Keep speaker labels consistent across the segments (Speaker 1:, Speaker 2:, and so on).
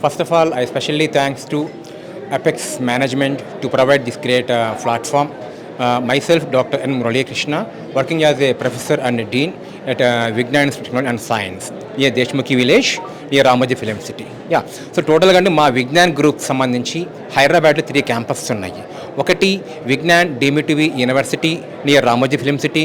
Speaker 1: First of all, I especially thanks to Apex Management to provide this great platform. Myself, Dr. N. Murali Krishna, working as a professor and a dean at Vignan Institute of Technology and Science near Deshmukhi village near Ramoji Film City. So total గా మా Vignan group సంబంధించి హైదరాబాద్లో 3 campuses ఉన్నాయి. ఒకటి Vignan deemed university near Ramoji film city,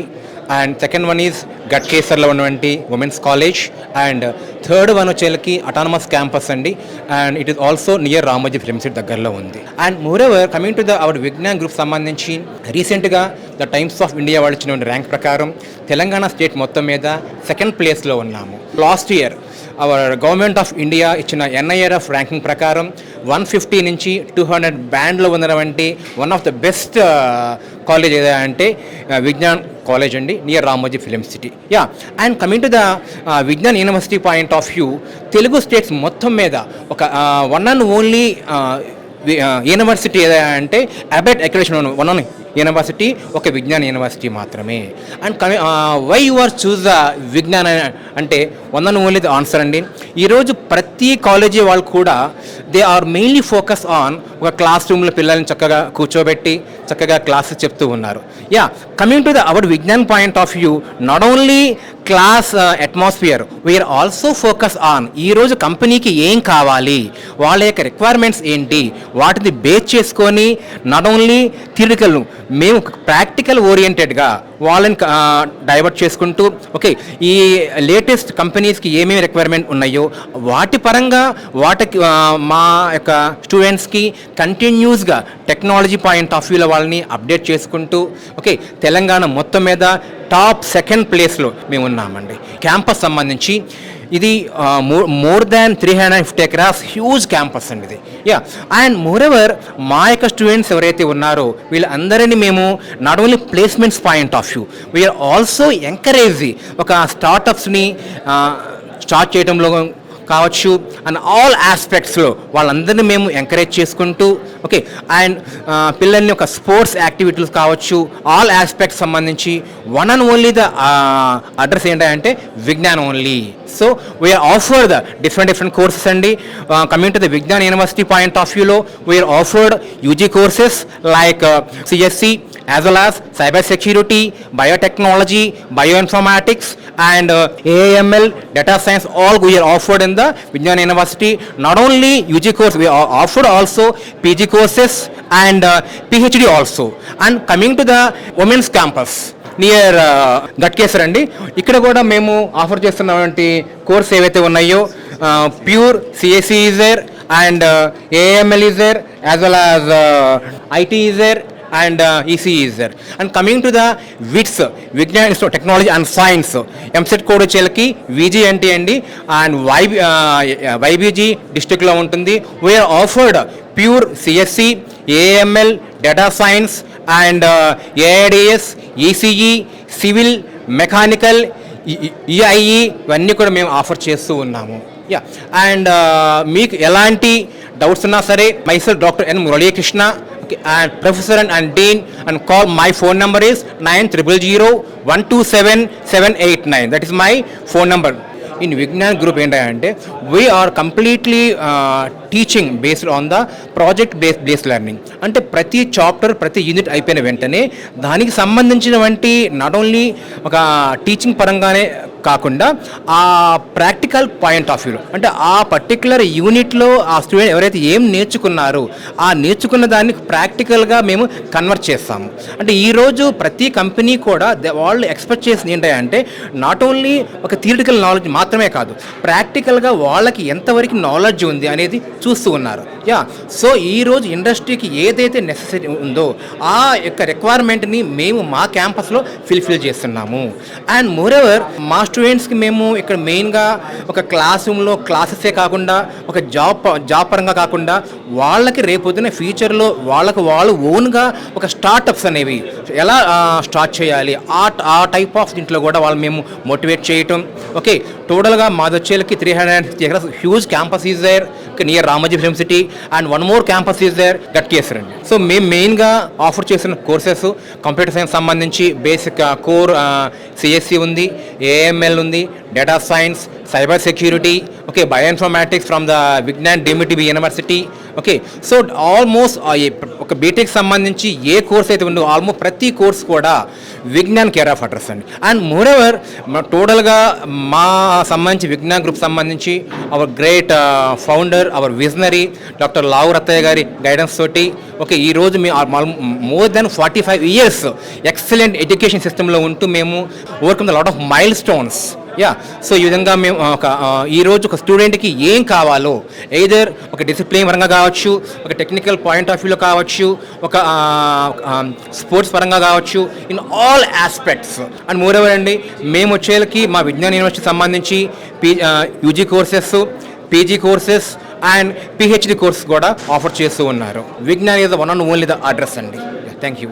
Speaker 1: and second one is గట్కేసర్లో ఉన్నటువంటి women's college, and third one వచ్చేకి autonomous campus అండి, and it is also near Ramoji film city దగ్గరలో ఉంది. And moreover coming to our Vignan group సంబంధించి రీసెంట్గా ద టైమ్స్ ఆఫ్ ఇండియా వాళ్ళు ఇచ్చిన ర్యాంక్ ప్రకారం తెలంగాణ స్టేట్ మొత్తం మీద సెకండ్ ప్లేస్లో ఉన్నాము. Last year our government of India ఇచ్చిన NIRF ర్యాంకింగ్ ప్రకారం 150 నుంచి 200 బ్యాండ్లో ఉన్నటువంటి one of the best college ఏదా అంటే విజ్ఞాన్ కాలేజ్ అండి near Ramoji film city. And coming to the Vignan university point of view, Telugu states మొత్తం మీద ఒక వన్ అండ్ ఓన్లీ యూనివర్సిటీ ఏదా అంటే అబెట్ అక్రిడిటేషన్ వన్ యూనివర్సిటీ, ఒక విజ్ఞాన్ యూనివర్సిటీ మాత్రమే. And why you are choose the Vignan అంటే one and only the answer అండి. ఈరోజు ప్రతి కాలేజీ వాళ్ళు కూడా they are mainly focus on ఒక క్లాస్ రూమ్లో పిల్లల్ని చక్కగా కూర్చోబెట్టి చక్కగా క్లాసెస్ చెప్తూ ఉన్నారు. Coming to the our Vignan point of view, not only class atmosphere, we are also focus on ఈరోజు కంపెనీకి ఏం కావాలి, వాళ్ళ యొక్క రిక్వైర్మెంట్స్ ఏంటి, వాటిని బేస్ చేసుకొని నాట్ ఓన్లీ థియరిటికల్ మేము ప్రాక్టికల్ ఓరియంటెడ్గా వాళ్ళని డైవర్ట్ చేసుకుంటూ ఓకే ఈ లేటెస్ట్ కంపెనీస్కి ఏమేమి రిక్వైర్మెంట్ ఉన్నాయో వాటి పరంగా వాటికి మా యొక్క స్టూడెంట్స్కి కంటిన్యూస్గా టెక్నాలజీ పాయింట్ ఆఫ్ వ్యూలో వాళ్ళని అప్డేట్ చేసుకుంటూ ఓకే తెలంగాణ మొత్తం మీద టాప్ సెకండ్ ప్లేస్లో మేము ఉన్నామండి. క్యాంపస్ సంబంధించి ఇది more than 350 acres huge campus అండి ఇది. అండ్ మోరెవర్ మా యొక్క స్టూడెంట్స్ ఎవరైతే ఉన్నారో వీళ్ళందరినీ మేము not only placements point of view, we are also encourage ఒక స్టార్టప్స్ని స్టార్ట్ చేయడంలో కావచ్చు అండ్ ఆల్ ఆస్పెక్ట్స్లో వాళ్ళందరినీ మేము ఎంకరేజ్ చేసుకుంటూ ఓకే అండ్ పిల్లల్ని ఒక స్పోర్ట్స్ యాక్టివిటీస్ కావచ్చు ఆల్ ఆస్పెక్ట్స్ సంబంధించి one and only the address ఏంటంటే Vignan only. So we are offered the different courses అండి. Coming to the Vignan university point of వ్యూలో we are offered UG courses like CSC as well as cyber security, biotechnology, bioinformatics and AML, data science, all we are offered in the Vignan University. Not only UG course, we are offered also PG courses and PhD also. And coming to the women's campus near Ghatkesar అండి, ఇక్కడ కూడా మేము offer చేస్తున్నటువంటి course ఏవైతే ఉన్నాయో pure CSE is there and AML is there as well as IT is there and ECE is there. And coming to the WITS, Vignan Institute of Technology and Science, MSET code వచ్చేలకి VGNT అండి and YBG డిస్ట్రిక్ట్లో ఉంటుంది. We are offered pure CSE, AML, data science and AIDS, ECE, civil, mechanical, EIE ఇవన్నీ కూడా మేము offer చేస్తూ ఉన్నాము. And మీకు ఎలాంటి డౌట్స్ ఉన్నా సరే myself Dr. N. Murali Krishna and professor and dean and call my phone number is 9001277789. that is my phone number. In Vignan group ఏంటంటే we are completely teaching based on the project based learning. అంటే ప్రతి chapter ప్రతి unit అయిపోయిన వెంటనే దానికి సంబంధించినటువంటి not only ఒక teaching పరంగానే కాకుండా ఆ ప్రాక్టికల్ పాయింట్ ఆఫ్ వ్యూ అంటే ఆ పర్టికులర్ యూనిట్లో ఆ స్టూడెంట్ ఎవరైతే ఏం నేర్చుకున్నారో ఆ నేర్చుకున్న దాన్ని ప్రాక్టికల్గా మేము కన్వర్ట్ చేస్తాము. అంటే ఈరోజు ప్రతి కంపెనీ కూడా వాళ్ళు ఎక్స్పెక్ట్ చేసింది ఏంటంటే నాట్ ఓన్లీ ఒక థియరిటికల్ నాలెడ్జ్ మాత్రమే కాదు, ప్రాక్టికల్గా వాళ్ళకి ఎంతవరకు నాలెడ్జ్ ఉంది అనేది చూస్తూ ఉన్నారు. సో ఈరోజు ఇండస్ట్రీకి ఏదైతే నెసెసిటీ ఉందో ఆ యొక్క రిక్వైర్మెంట్ని మేము మా క్యాంపస్లో ఫిల్ చేస్తున్నాము. అండ్ మోరెవర్ మా స్టూడెంట్స్కి మేము ఇక్కడ మెయిన్గా ఒక క్లాస్ రూమ్లో క్లాసెసే కాకుండా ఒక జాబ్ పరంగా కాకుండా వాళ్ళకి రేపొద్దున ఫ్యూచర్లో వాళ్ళకు వాళ్ళు ఓన్గా ఒక స్టార్టప్స్ అనేవి ఎలా స్టార్ట్ చేయాలి ఆ టైప్ ఆఫ్ దీంట్లో కూడా వాళ్ళు మేము మోటివేట్ చేయటం. ఓకే టోటల్గా మాది వచ్చేలకి 350 acres huge campus is there. Okay, near Ramoji film city, and one more campus is there Ghatkesar అండి. సో మేము మెయిన్గా ఆఫర్ చేసిన కోర్సెస్ కంప్యూటర్ సైన్స్ సంబంధించి బేసిక్ కోర్ సిఎస్సి ఉంది, ఏఎంఎల్ ఉంది, data science, cyber security, okay, bioinformatics from the Vignan deemed to be university. Okay, so almost ఒక BTech సంబంధించి ఏ కోర్స్ అయితే ఉందో ఆల్మోస్ట్ ప్రతి కోర్స్ కూడా విజ్ఞాన్ కేర్ ఆఫ్ అడ్రస్ అండి. అండ్ మోరెవర్ టోటల్గా మా సంబంధించి విజ్ఞాన్ గ్రూప్ సంబంధించి our great founder, our visionary doctor Lavu Rathaiah గారి గైడెన్స్ తోటి ఓకే ఈరోజు మేము more than 45 years excellent education సిస్టంలో ఉంటూ మేము overcome the lot of milestones. So ఈ విధంగా మేము ఈరోజు ఒక స్టూడెంట్కి ఏం కావాలో ఎయిదర్ ఒక డిసిప్లిన్ పరంగా కావచ్చు, ఒక టెక్నికల్ పాయింట్ ఆఫ్ వ్యూలో కావచ్చు, ఒక స్పోర్ట్స్ పరంగా కావచ్చు, in all aspects. And moreover అండి మేము వచ్చేకి మా విజ్ఞాన్ యూనివర్సిటీ సంబంధించి UG courses, PG courses and PhD course కూడా ఆఫర్ చేస్తూ ఉన్నారు. Vignan is the one and only the address అండి. Thank you.